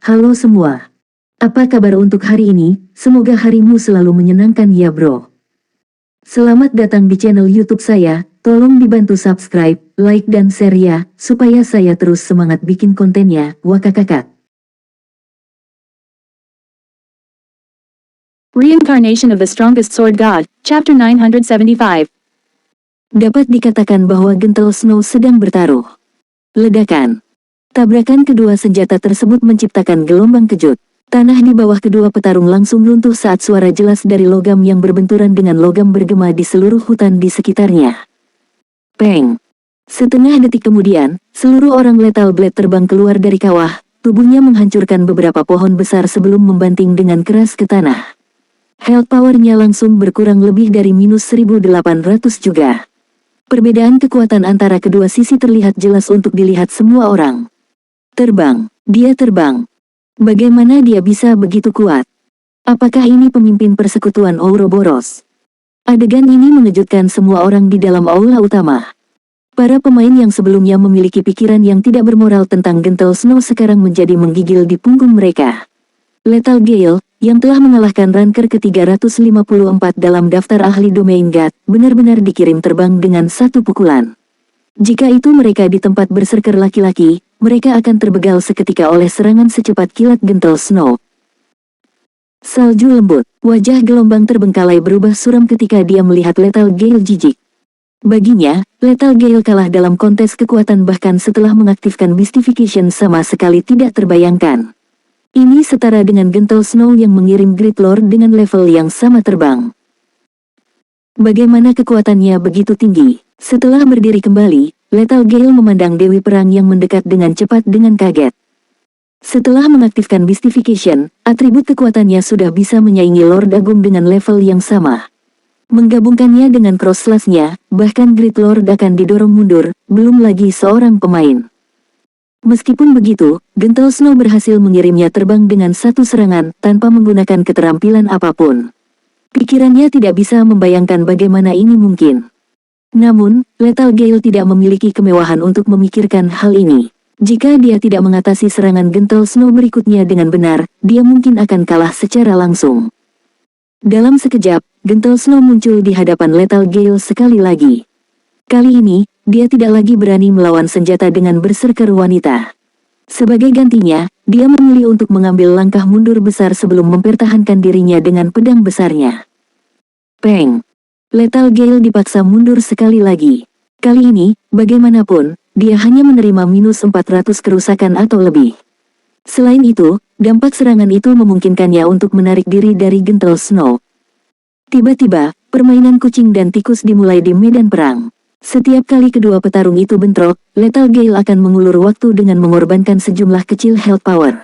Halo semua. Apa kabar untuk hari ini? Semoga harimu selalu menyenangkan ya bro. Selamat datang di channel YouTube saya. Tolong dibantu subscribe, like dan share ya, supaya saya terus semangat bikin kontennya. Wakakakak. Reincarnation of the Strongest Sword God, Chapter 975. Dapat dikatakan bahwa Gentle Snow sedang bertaruh. Ledakan. Tabrakan kedua senjata tersebut menciptakan gelombang kejut. Tanah di bawah kedua petarung langsung runtuh saat suara jelas dari logam yang berbenturan dengan logam bergema di seluruh hutan di sekitarnya. Peng. Setengah detik kemudian, seluruh orang Lethal Blade terbang keluar dari kawah, tubuhnya menghancurkan beberapa pohon besar sebelum membanting dengan keras ke tanah. Health power-nya langsung berkurang lebih dari minus 1800 juga. Perbedaan kekuatan antara kedua sisi terlihat jelas untuk dilihat semua orang. Terbang, dia terbang. Bagaimana dia bisa begitu kuat? Apakah ini pemimpin persekutuan Ouroboros? Adegan ini mengejutkan semua orang di dalam aula utama. Para pemain yang sebelumnya memiliki pikiran yang tidak bermoral tentang Gentle Snow sekarang menjadi menggigil di punggung mereka. Lethal Gale, yang telah mengalahkan ranker ke-354 dalam daftar ahli Domain God, benar-benar dikirim terbang dengan satu pukulan. Jika itu mereka di tempat berserker laki-laki, mereka akan terbegal seketika oleh serangan secepat kilat Gentle Snow. Salju lembut, wajah gelombang terbengkalai berubah suram ketika dia melihat Lethal Gale jijik. Baginya, Lethal Gale kalah dalam kontes kekuatan bahkan setelah mengaktifkan Mystification sama sekali tidak terbayangkan. Ini setara dengan Gentle Snow yang mengirim Great Lord dengan level yang sama terbang. Bagaimana kekuatannya begitu tinggi? Setelah berdiri kembali, Lethal Gale memandang Dewi Perang yang mendekat dengan cepat dengan kaget. Setelah mengaktifkan Mystification, atribut kekuatannya sudah bisa menyaingi Lord Agung dengan level yang sama. Menggabungkannya dengan Cross Slash-nya, bahkan Great Lord akan didorong mundur, belum lagi seorang pemain. Meskipun begitu, Gentle Snow berhasil mengirimnya terbang dengan satu serangan, tanpa menggunakan keterampilan apapun. Pikirannya tidak bisa membayangkan bagaimana ini mungkin. Namun, Lethal Gale tidak memiliki kemewahan untuk memikirkan hal ini. Jika dia tidak mengatasi serangan Gentle Snow berikutnya dengan benar, dia mungkin akan kalah secara langsung. Dalam sekejap, Gentle Snow muncul di hadapan Lethal Gale sekali lagi. Kali ini, dia tidak lagi berani melawan senjata dengan berserker wanita. Sebagai gantinya, dia memilih untuk mengambil langkah mundur besar sebelum mempertahankan dirinya dengan pedang besarnya. Peng. Lethal Gale dipaksa mundur sekali lagi. Kali ini, bagaimanapun, dia hanya menerima minus 400 kerusakan atau lebih. Selain itu, dampak serangan itu memungkinkannya untuk menarik diri dari Gentle Snow. Tiba-tiba, permainan kucing dan tikus dimulai di medan perang. Setiap kali kedua petarung itu bentrok, Lethal Gale akan mengulur waktu dengan mengorbankan sejumlah kecil health power.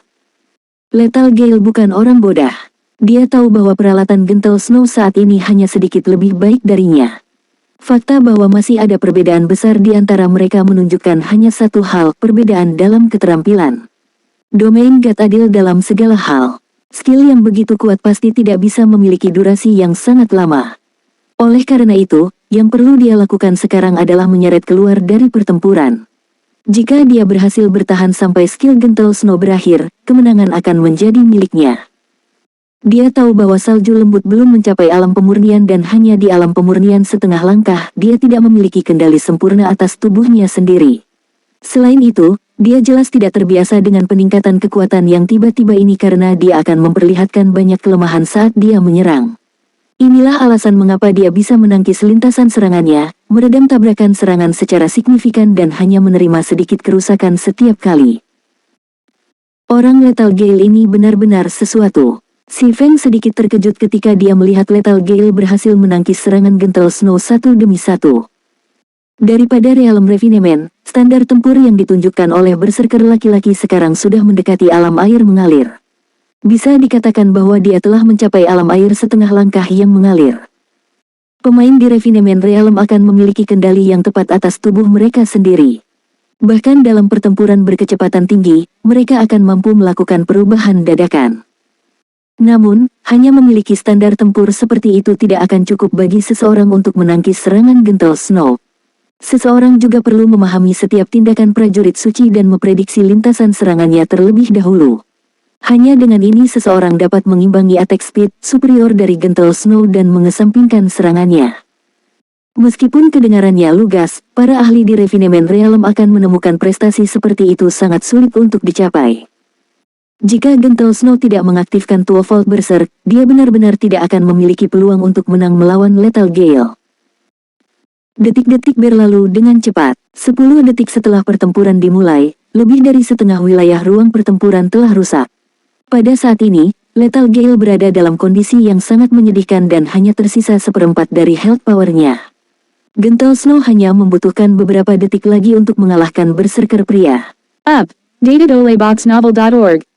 Lethal Gale bukan orang bodoh. Dia tahu bahwa peralatan Gentle Snow saat ini hanya sedikit lebih baik darinya. Fakta bahwa masih ada perbedaan besar di antara mereka menunjukkan hanya satu hal, perbedaan dalam keterampilan. Domain God adil dalam segala hal. Skill yang begitu kuat pasti tidak bisa memiliki durasi yang sangat lama. Oleh karena itu, yang perlu dia lakukan sekarang adalah menyeret keluar dari pertempuran. Jika dia berhasil bertahan sampai skill Gentle Snow berakhir, kemenangan akan menjadi miliknya. Dia tahu bahwa salju lembut belum mencapai alam pemurnian dan hanya di alam pemurnian setengah langkah, dia tidak memiliki kendali sempurna atas tubuhnya sendiri. Selain itu, dia jelas tidak terbiasa dengan peningkatan kekuatan yang tiba-tiba ini karena dia akan memperlihatkan banyak kelemahan saat dia menyerang. Inilah alasan mengapa dia bisa menangkis lintasan serangannya, meredam tabrakan serangan secara signifikan dan hanya menerima sedikit kerusakan setiap kali. Orang Lethal Gale ini benar-benar sesuatu. Si Feng sedikit terkejut ketika dia melihat Lethal Gale berhasil menangkis serangan Gentle Snow satu demi satu. Daripada Realm Refinement, standar tempur yang ditunjukkan oleh berserker laki-laki sekarang sudah mendekati alam air mengalir. Bisa dikatakan bahwa dia telah mencapai alam air setengah langkah yang mengalir. Pemain di Refinement Realm akan memiliki kendali yang tepat atas tubuh mereka sendiri. Bahkan dalam pertempuran berkecepatan tinggi, mereka akan mampu melakukan perubahan dadakan. Namun, hanya memiliki standar tempur seperti itu tidak akan cukup bagi seseorang untuk menangkis serangan Gentle Snow. Seseorang juga perlu memahami setiap tindakan prajurit suci dan memprediksi lintasan serangannya terlebih dahulu. Hanya dengan ini seseorang dapat mengimbangi attack speed superior dari Gentle Snow dan mengesampingkan serangannya. Meskipun kedengarannya lugas, para ahli di Refinement Realm akan menemukan prestasi seperti itu sangat sulit untuk dicapai. Jika Gentle Snow tidak mengaktifkan Twofold Berserk, dia benar-benar tidak akan memiliki peluang untuk menang melawan Lethal Gale. Detik-detik berlalu dengan cepat. 10 detik setelah pertempuran dimulai, lebih dari setengah wilayah ruang pertempuran telah rusak. Pada saat ini, Lethal Gale berada dalam kondisi yang sangat menyedihkan dan hanya tersisa seperempat dari health powernya. Gentle Snow hanya membutuhkan beberapa detik lagi untuk mengalahkan berserker pria. Updatedoleboxnovel.org.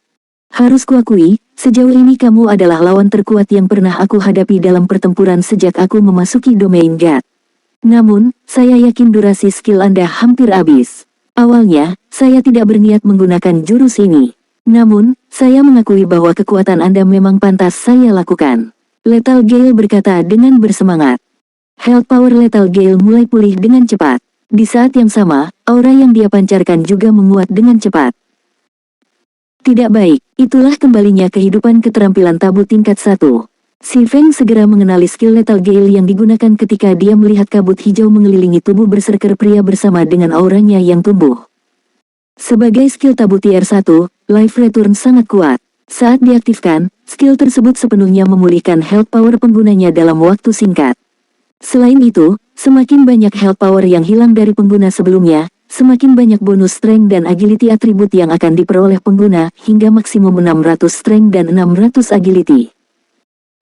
Harus kuakui, sejauh ini kamu adalah lawan terkuat yang pernah aku hadapi dalam pertempuran sejak aku memasuki domain God. Namun, saya yakin durasi skill Anda hampir habis. Awalnya, saya tidak berniat menggunakan jurus ini. Namun, saya mengakui bahwa kekuatan Anda memang pantas saya lakukan. Lethal Gale berkata dengan bersemangat. Health power Lethal Gale mulai pulih dengan cepat. Di saat yang sama, aura yang dia pancarkan juga menguat dengan cepat. Tidak baik, itulah kembalinya kehidupan keterampilan tabu tingkat 1. Si Feng segera mengenali skill Lethal Gale yang digunakan ketika dia melihat kabut hijau mengelilingi tubuh berserker pria bersama dengan auranya yang tumbuh. Sebagai skill tabu tier 1, Life Return sangat kuat. Saat diaktifkan, skill tersebut sepenuhnya memulihkan health power penggunanya dalam waktu singkat. Selain itu, semakin banyak health power yang hilang dari pengguna sebelumnya, semakin banyak bonus strength dan agility atribut yang akan diperoleh pengguna hingga maksimum 600 strength dan 600 agility.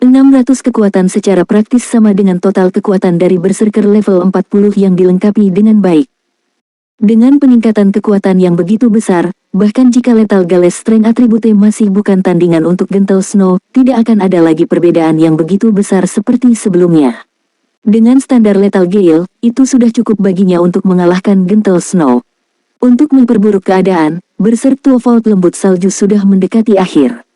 600 kekuatan secara praktis sama dengan total kekuatan dari berserker level 40 yang dilengkapi dengan baik. Dengan peningkatan kekuatan yang begitu besar, bahkan jika Lethal Gale Strength atribute masih bukan tandingan untuk Gentle Snow, tidak akan ada lagi perbedaan yang begitu besar seperti sebelumnya. Dengan standar Lethal Gale, itu sudah cukup baginya untuk mengalahkan Gentle Snow. Untuk memperburuk keadaan, Berserk Twofold Lembut Salju sudah mendekati akhir.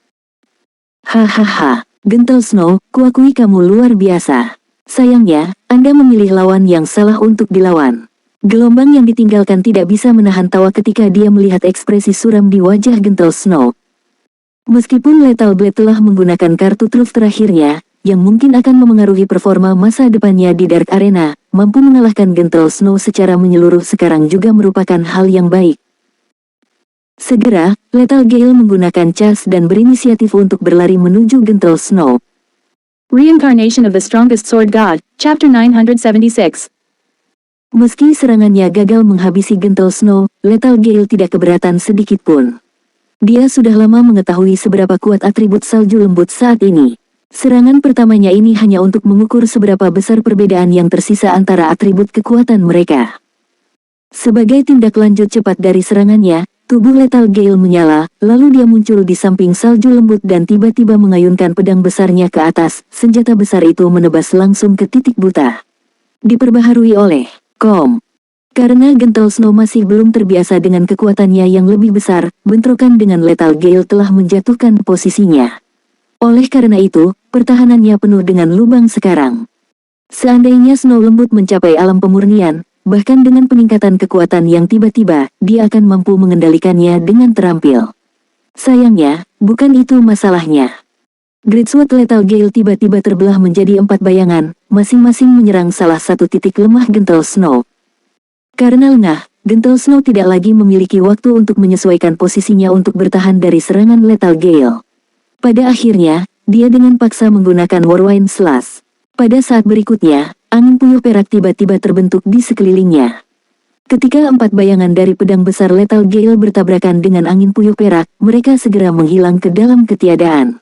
Hahaha, Gentle Snow, kuakui kamu luar biasa. Sayangnya, Anda memilih lawan yang salah untuk dilawan. Gelombang yang ditinggalkan tidak bisa menahan tawa ketika dia melihat ekspresi suram di wajah Gentle Snow. Meskipun Lethal Blade telah menggunakan kartu truf terakhirnya, yang mungkin akan memengaruhi performa masa depannya di Dark Arena, mampu mengalahkan Gentle Snow secara menyeluruh sekarang juga merupakan hal yang baik. Segera, Lethal Gale menggunakan cas dan berinisiatif untuk berlari menuju Gentle Snow. Reincarnation of the Strongest Sword God, Chapter 976. Meski serangannya gagal menghabisi Gentle Snow, Lethal Gale tidak keberatan sedikit pun. Dia sudah lama mengetahui seberapa kuat atribut salju lembut saat ini. Serangan pertamanya ini hanya untuk mengukur seberapa besar perbedaan yang tersisa antara atribut kekuatan mereka. Sebagai tindak lanjut cepat dari serangannya, tubuh Lethal Gale menyala, lalu dia muncul di samping salju lembut dan tiba-tiba mengayunkan pedang besarnya ke atas. Senjata besar itu menebas langsung ke titik buta. Diperbaharui oleh Karena Gentle Snow masih belum terbiasa dengan kekuatannya yang lebih besar, bentrokan dengan Lethal Gale telah menjatuhkan posisinya. Oleh karena itu, pertahanannya penuh dengan lubang sekarang. Seandainya Snow lembut mencapai alam pemurnian, bahkan dengan peningkatan kekuatan yang tiba-tiba, dia akan mampu mengendalikannya dengan terampil. Sayangnya, bukan itu masalahnya. Greatsword Lethal Gale tiba-tiba terbelah menjadi 4 bayangan, masing-masing menyerang salah satu titik lemah Gentle Snow. Karena lengah, Gentle Snow tidak lagi memiliki waktu untuk menyesuaikan posisinya untuk bertahan dari serangan Lethal Gale. Pada akhirnya, dia dengan paksa menggunakan Whirlwind Slash. Pada saat berikutnya, angin puyuh perak tiba-tiba terbentuk di sekelilingnya. Ketika 4 bayangan dari pedang besar Lethal Gale bertabrakan dengan angin puyuh perak, mereka segera menghilang ke dalam ketiadaan.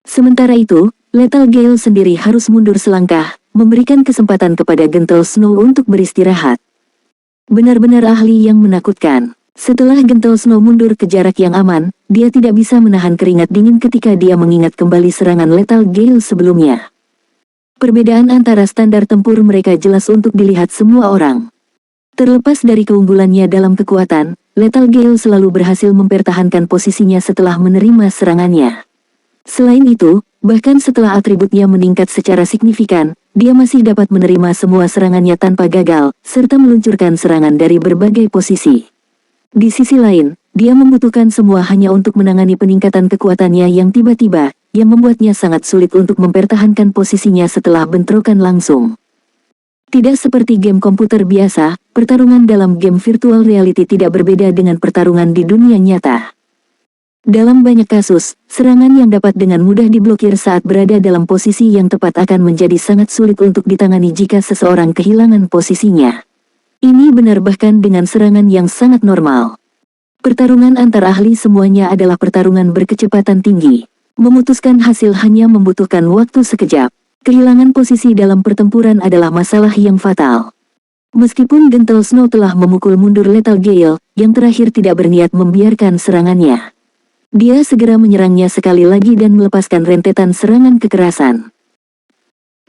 Sementara itu, Lethal Gale sendiri harus mundur selangkah, memberikan kesempatan kepada Gentle Snow untuk beristirahat. Benar-benar ahli yang menakutkan. Setelah Gentle Snow mundur ke jarak yang aman, dia tidak bisa menahan keringat dingin ketika dia mengingat kembali serangan Lethal Gale sebelumnya. Perbedaan antara standar tempur mereka jelas untuk dilihat semua orang. Terlepas dari keunggulannya dalam kekuatan, Lethal Gale selalu berhasil mempertahankan posisinya setelah menerima serangannya. Selain itu, bahkan setelah atributnya meningkat secara signifikan, dia masih dapat menerima semua serangannya tanpa gagal, serta meluncurkan serangan dari berbagai posisi. Di sisi lain, dia membutuhkan semua hanya untuk menangani peningkatan kekuatannya yang tiba-tiba, yang membuatnya sangat sulit untuk mempertahankan posisinya setelah bentrokan langsung. Tidak seperti game komputer biasa, pertarungan dalam game virtual reality tidak berbeda dengan pertarungan di dunia nyata. Dalam banyak kasus, serangan yang dapat dengan mudah diblokir saat berada dalam posisi yang tepat akan menjadi sangat sulit untuk ditangani jika seseorang kehilangan posisinya. Ini benar bahkan dengan serangan yang sangat normal. Pertarungan antar ahli semuanya adalah pertarungan berkecepatan tinggi. Memutuskan hasil hanya membutuhkan waktu sekejap. Kehilangan posisi dalam pertempuran adalah masalah yang fatal. Meskipun Gentle Snow telah memukul mundur Lethal Gale, yang terakhir tidak berniat membiarkan serangannya. Dia segera menyerangnya sekali lagi dan melepaskan rentetan serangan kekerasan.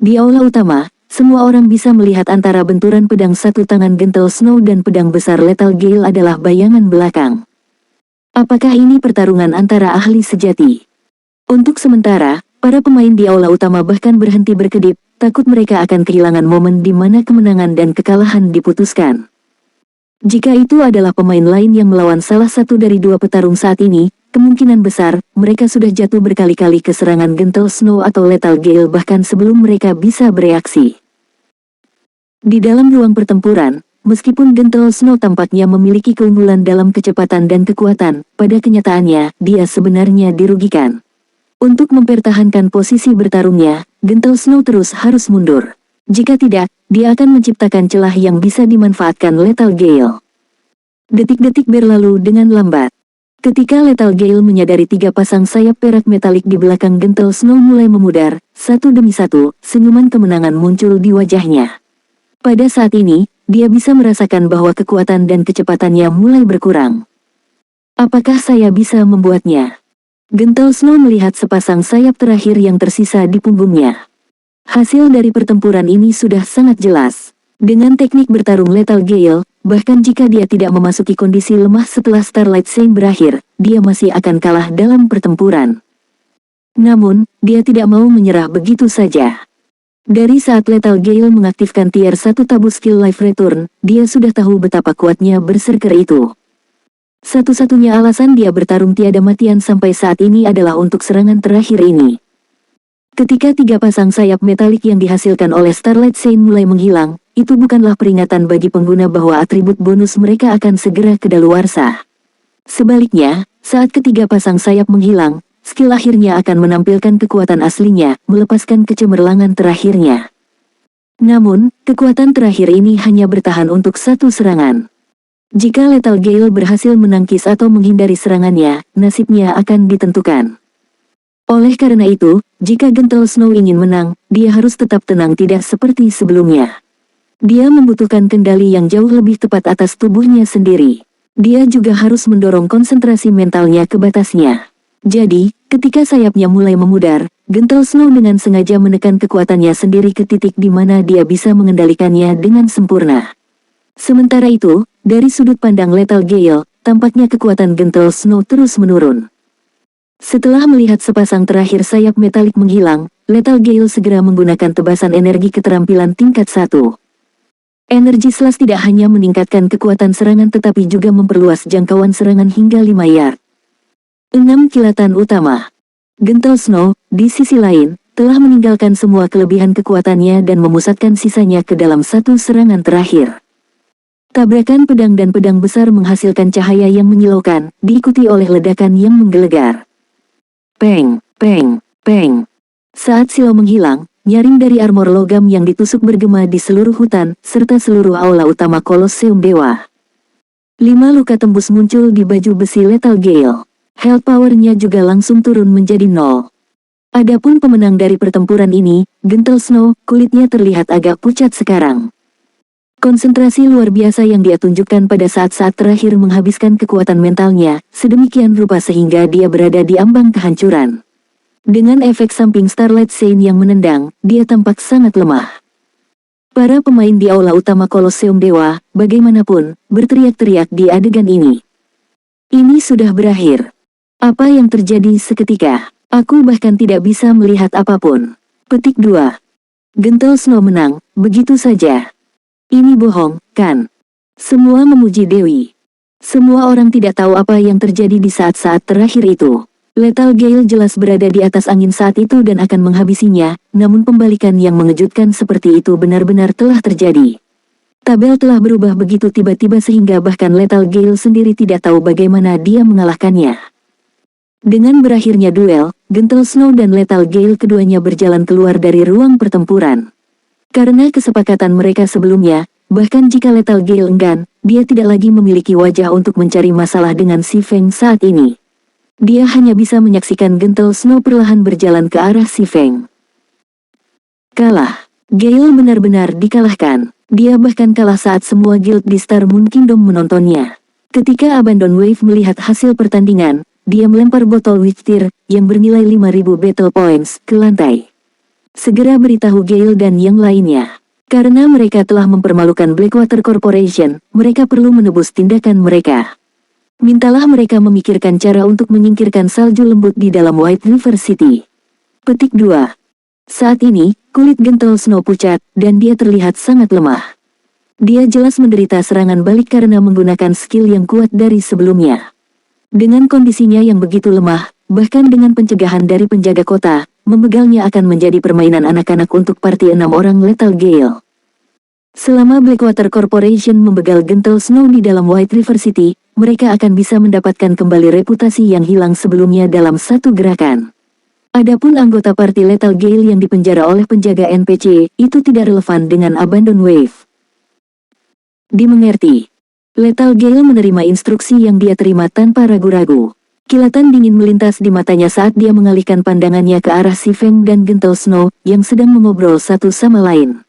Di aula utama, semua orang bisa melihat antara benturan pedang satu tangan Gentle Snow dan pedang besar Lethal Gale adalah bayangan belakang. Apakah ini pertarungan antara ahli sejati? Untuk sementara, para pemain di aula utama bahkan berhenti berkedip, takut mereka akan kehilangan momen di mana kemenangan dan kekalahan diputuskan. Jika itu adalah pemain lain yang melawan salah satu dari dua petarung saat ini, kemungkinan besar, mereka sudah jatuh berkali-kali ke serangan Gentle Snow atau Lethal Gale bahkan sebelum mereka bisa bereaksi. Di dalam ruang pertempuran, meskipun Gentle Snow tampaknya memiliki keunggulan dalam kecepatan dan kekuatan, pada kenyataannya, dia sebenarnya dirugikan. Untuk mempertahankan posisi bertarungnya, Gentle Snow terus harus mundur. Jika tidak, dia akan menciptakan celah yang bisa dimanfaatkan Lethal Gale. Detik-detik berlalu dengan lambat. Ketika Lethal Gale menyadari tiga pasang sayap perak metalik di belakang Gentle Snow mulai memudar, satu demi satu, senyuman kemenangan muncul di wajahnya. Pada saat ini, dia bisa merasakan bahwa kekuatan dan kecepatannya mulai berkurang. Apakah saya bisa membuatnya? Gentle Snow melihat sepasang sayap terakhir yang tersisa di punggungnya. Hasil dari pertempuran ini sudah sangat jelas. Dengan teknik bertarung Lethal Gale, bahkan jika dia tidak memasuki kondisi lemah setelah Starlight Shine berakhir, dia masih akan kalah dalam pertempuran. Namun, dia tidak mau menyerah begitu saja. Dari saat Lethal Gale mengaktifkan tier 1 tabu skill Life Return, dia sudah tahu betapa kuatnya berserker itu. Satu-satunya alasan dia bertarung tiada matian sampai saat ini adalah untuk serangan terakhir ini. Ketika tiga pasang sayap metalik yang dihasilkan oleh Starlight Shine mulai menghilang, itu bukanlah peringatan bagi pengguna bahwa atribut bonus mereka akan segera kedaluarsa. Sebaliknya, saat ketiga pasang sayap menghilang, skill akhirnya akan menampilkan kekuatan aslinya, melepaskan kecemerlangan terakhirnya. Namun, kekuatan terakhir ini hanya bertahan untuk satu serangan. Jika Lethal Gale berhasil menangkis atau menghindari serangannya, nasibnya akan ditentukan. Oleh karena itu, jika Gentle Snow ingin menang, dia harus tetap tenang tidak seperti sebelumnya. Dia membutuhkan kendali yang jauh lebih tepat atas tubuhnya sendiri. Dia juga harus mendorong konsentrasi mentalnya ke batasnya. Jadi, ketika sayapnya mulai memudar, Gentle Snow dengan sengaja menekan kekuatannya sendiri ke titik di mana dia bisa mengendalikannya dengan sempurna. Sementara itu, dari sudut pandang Lethal Gale, tampaknya kekuatan Gentle Snow terus menurun. Setelah melihat sepasang terakhir sayap metalik menghilang, Lethal Gale segera menggunakan tebasan energi keterampilan tingkat 1. Energi Slash tidak hanya meningkatkan kekuatan serangan tetapi juga memperluas jangkauan serangan hingga 5 yard. 6 kilatan utama. Gentle Snow, di sisi lain, telah meninggalkan semua kelebihan kekuatannya dan memusatkan sisanya ke dalam satu serangan terakhir. Tabrakan pedang dan pedang besar menghasilkan cahaya yang menyilaukan, diikuti oleh ledakan yang menggelegar. Peng, peng, peng. Saat silau menghilang, nyaring dari armor logam yang ditusuk bergema di seluruh hutan, serta seluruh aula utama Kolosseum Dewa. 5 luka tembus muncul di baju besi Lethal Gale. Health power-nya juga langsung turun menjadi 0. Adapun pemenang dari pertempuran ini, Gentle Snow, kulitnya terlihat agak pucat sekarang. Konsentrasi luar biasa yang dia tunjukkan pada saat-saat terakhir menghabiskan kekuatan mentalnya, sedemikian rupa sehingga dia berada di ambang kehancuran. Dengan efek samping Starlight Shine yang menendang, dia tampak sangat lemah. Para pemain di aula utama Kolosseum Dewa, bagaimanapun, berteriak-teriak di adegan ini. Ini sudah berakhir. Apa yang terjadi seketika? Aku bahkan tidak bisa melihat apapun. Petik 2. Gentle Snow menang, begitu saja. Ini bohong, kan? Semua memuji Dewi. Semua orang tidak tahu apa yang terjadi di saat-saat terakhir itu. Lethal Gale jelas berada di atas angin saat itu dan akan menghabisinya, namun pembalikan yang mengejutkan seperti itu benar-benar telah terjadi. Tabel telah berubah begitu tiba-tiba sehingga bahkan Lethal Gale sendiri tidak tahu bagaimana dia mengalahkannya. Dengan berakhirnya duel, Gentle Snow dan Lethal Gale keduanya berjalan keluar dari ruang pertempuran. Karena kesepakatan mereka sebelumnya, bahkan jika Lethal Gale enggan, dia tidak lagi memiliki wajah untuk mencari masalah dengan si Feng saat ini. Dia hanya bisa menyaksikan Gentle Snow perlahan berjalan ke arah si Feng. Kalah. Gale benar-benar dikalahkan. Dia bahkan kalah saat semua guild di Star Moon Kingdom menontonnya. Ketika Abandon Wave melihat hasil pertandingan, dia melempar botol Witch-Tear yang bernilai 5.000 battle points ke lantai. Segera beritahu Gale dan yang lainnya. Karena mereka telah mempermalukan Blackwater Corporation, mereka perlu menebus tindakan mereka. Mintalah mereka memikirkan cara untuk menyingkirkan salju lembut di dalam White River City. Petik 2. Saat ini, kulit Gentle Snow pucat, dan dia terlihat sangat lemah. Dia jelas menderita serangan balik karena menggunakan skill yang kuat dari sebelumnya. Dengan kondisinya yang begitu lemah, bahkan dengan pencegahan dari penjaga kota, membegalnya akan menjadi permainan anak-anak untuk party 6 orang Lethal Gale. Selama Blackwater Corporation membegal Gentle Snow di dalam White River City, mereka akan bisa mendapatkan kembali reputasi yang hilang sebelumnya dalam satu gerakan. Adapun anggota party Lethal Gale yang dipenjara oleh penjaga NPC, itu tidak relevan dengan Abandon Wave. Dimengerti. Lethal Gale menerima instruksi yang dia terima tanpa ragu-ragu. Kilatan dingin melintas di matanya saat dia mengalihkan pandangannya ke arah si Feng dan Gentle Snow yang sedang mengobrol satu sama lain.